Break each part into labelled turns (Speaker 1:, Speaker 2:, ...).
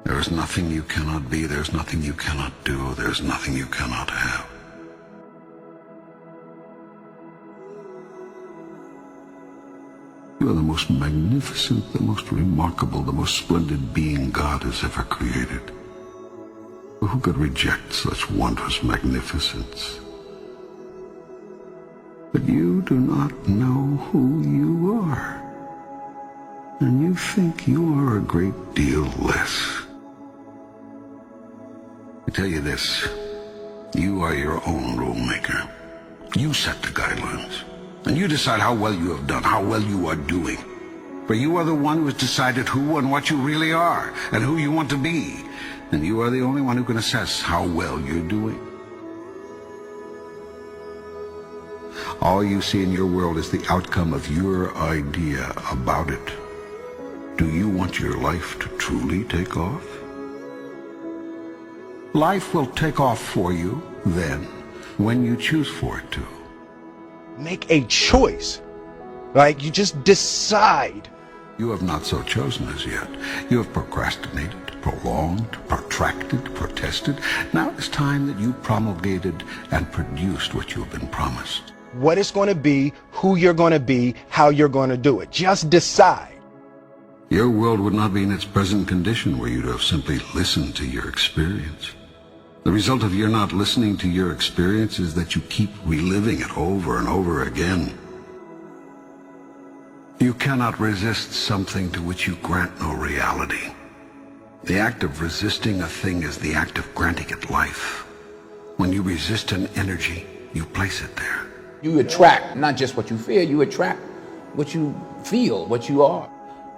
Speaker 1: There is nothing you cannot be, there's nothing you cannot do, there's nothing you cannot have. You are the most magnificent, the most remarkable, the most splendid being God has ever created. Who could reject such wondrous magnificence? But you do not know who you are, and you think you are a great deal less. I tell you this, you are your own rule maker. You set the guidelines, and you decide how well you have done, how well you are doing. For you are the one who has decided who and what you really are, and who you want to be. And you are the only one who can assess how well you're doing. All you see in your world is the outcome of your idea about it. Do you want your life to truly take off? Life will take off for you then, when you choose for it to.
Speaker 2: Make a choice. Like, you just decide.
Speaker 1: You have not so chosen as yet. You have procrastinated, prolonged, protracted, protested. Now it's time that you promulgated and produced what you have been promised.
Speaker 2: What it's going to be, who you're going to be, how you're going to do it. Just decide.
Speaker 1: Your world would not be in its present condition were you to have simply listened to your experience. The result of your not listening to your experience is that you keep reliving it over and over again. You cannot resist something to which you grant no reality. The act of resisting a thing is the act of granting it life. When you resist an energy, you place it there.
Speaker 3: You attract not just what you fear, you attract what you feel, what you are.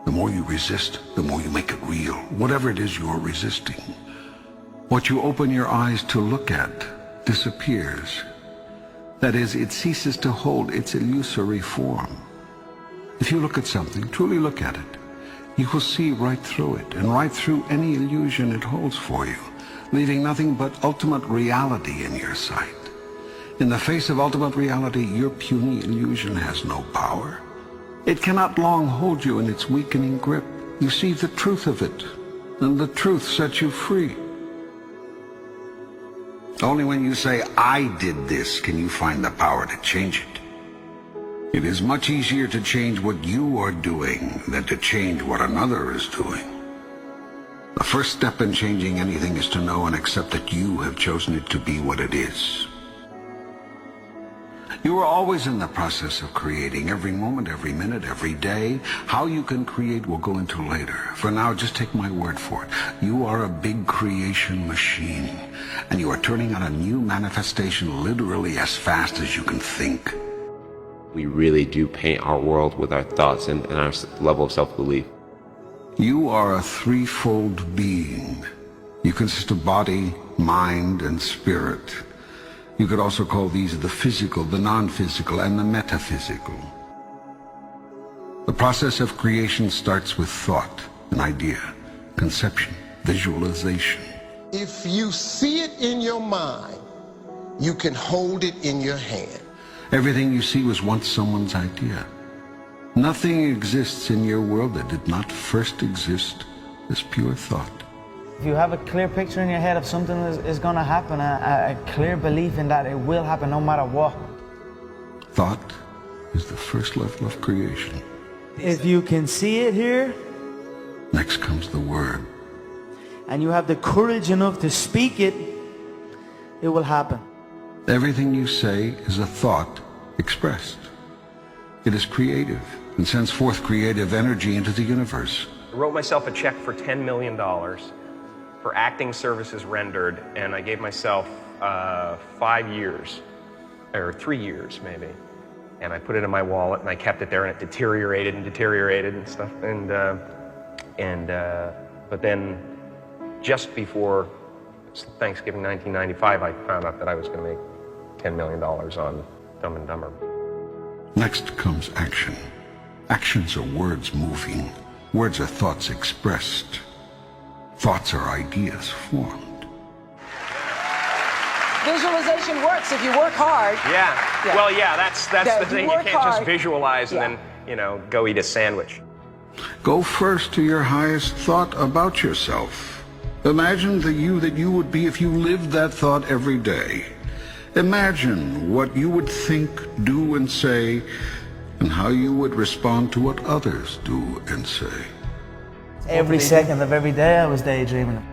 Speaker 1: The more you resist, the more you make it real, whatever it is you're resisting. What you open your eyes to look at disappears. That is, it ceases to hold its illusory form. If you look at something, truly look at it, you will see right through it and right through any illusion it holds for you, leaving nothing but ultimate reality in your sight. In the face of ultimate reality, your puny illusion has no power. It cannot long hold you in its weakening grip. You see the truth of it, and the truth sets you free. Only when you say, I did this, can you find the power to change it. It is much easier to change what you are doing than to change what another is doing. The first step in changing anything is to know and accept that you have chosen it to be what it is. You are always in the process of creating, every moment, every minute, every day. How you can create we'll go into later. For now, just take my word for it. You are a big creation machine, and you are turning out a new manifestation literally as fast as you can think.
Speaker 4: We really do paint our world with our thoughts and our level of self-belief.
Speaker 1: You are a threefold being. You consist of body, mind, and spirit. You could also call these the physical, the non-physical, and the metaphysical. The process of creation starts with thought, an idea, conception, visualization.
Speaker 5: If you see it in your mind, you can hold it in your hand.
Speaker 1: Everything you see was once someone's idea. Nothing exists in your world that did not first exist as pure thought.
Speaker 6: If you have a clear picture in your head of something that is going to happen, a clear belief in that it will happen no matter what.
Speaker 1: Thought is the first level of creation.
Speaker 6: If you can see it here,
Speaker 1: next comes the word.
Speaker 6: And you have the courage enough to speak it, it will happen.
Speaker 1: Everything you say is a thought expressed. It is creative and sends forth creative energy into the universe.
Speaker 7: I wrote myself a check for $10 million for acting services rendered, and I gave myself 5 years, or 3 years maybe. And I put it in my wallet, and I kept it there, and it deteriorated and deteriorated and stuff. But then, just before Thanksgiving 1995, I found out that I was going to make $10 million on Dumb and Dumber.
Speaker 1: Next comes action. Actions are words moving. Words are thoughts expressed. Thoughts are ideas formed.
Speaker 8: Visualization works if you work hard.
Speaker 7: Yeah. Well, yeah, that's the thing. You can't just visualize and then, go eat a sandwich.
Speaker 1: Go first to your highest thought about yourself. Imagine the you that you would be if you lived that thought every day. Imagine what you would think, do, and say, and how you would respond to what others do and say.
Speaker 6: Every second of every day I was daydreaming.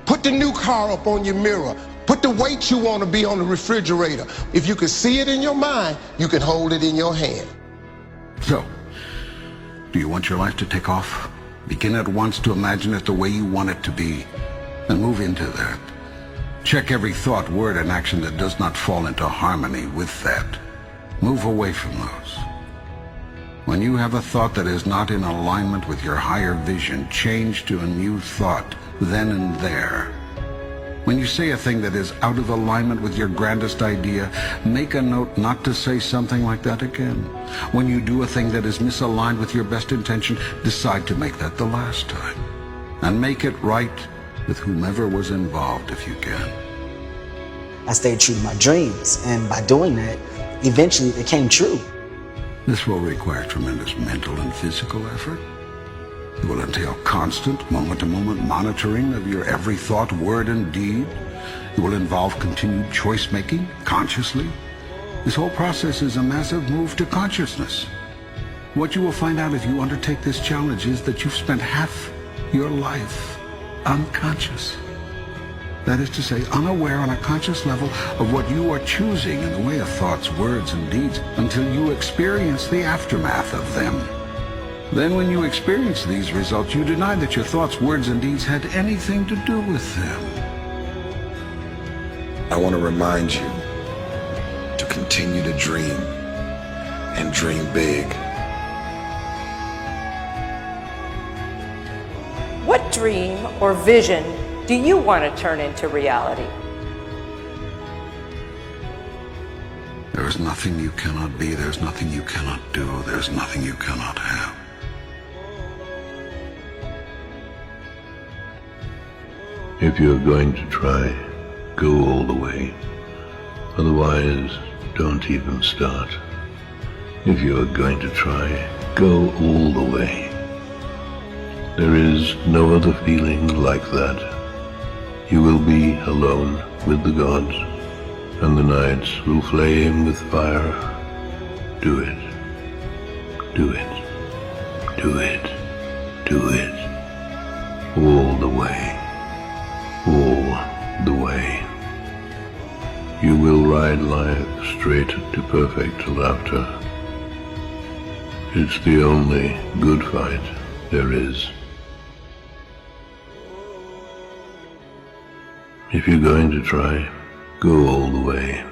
Speaker 5: Put the new car up on your mirror. Put the weight you want to be on the refrigerator. If you can see it in your mind, you can hold it in your hand.
Speaker 1: So, do you want your life to take off? Begin at once to imagine it the way you want it to be, and move into that. Check every thought, word, and action that does not fall into harmony with that. Move away from those. When you have a thought that is not in alignment with your higher vision, change to a new thought, then and there. When you say a thing that is out of alignment with your grandest idea, make a note not to say something like that again. When you do a thing that is misaligned with your best intention, decide to make that the last time. And make it right with whomever was involved if you can.
Speaker 9: I stayed true to my dreams, and by doing that, eventually it came true.
Speaker 1: This will require tremendous mental and physical effort. It will entail constant, moment-to-moment monitoring of your every thought, word, and deed. It will involve continued choice-making, consciously. This whole process is a massive move to consciousness. What you will find out if you undertake this challenge is that you've spent half your life unconscious. That is to say, unaware on a conscious level of what you are choosing in the way of thoughts, words, and deeds until you experience the aftermath of them. Then when you experience these results, you deny that your thoughts, words, and deeds had anything to do with them.
Speaker 10: I want to remind you to continue to dream and dream big.
Speaker 8: What dream or vision do you want to turn into reality?
Speaker 1: There is nothing you cannot be. There's nothing you cannot do. There's nothing you cannot have.
Speaker 11: If you're going to try, go all the way. Otherwise, don't even start. If you're going to try, go all the way. There is no other feeling like that. You will be alone with the gods, and the nights will flame with fire. Do it. Do it. Do it. Do it. All the way. All the way. You will ride life straight to perfect laughter. It's the only good fight there is. If you're going to try, go all the way.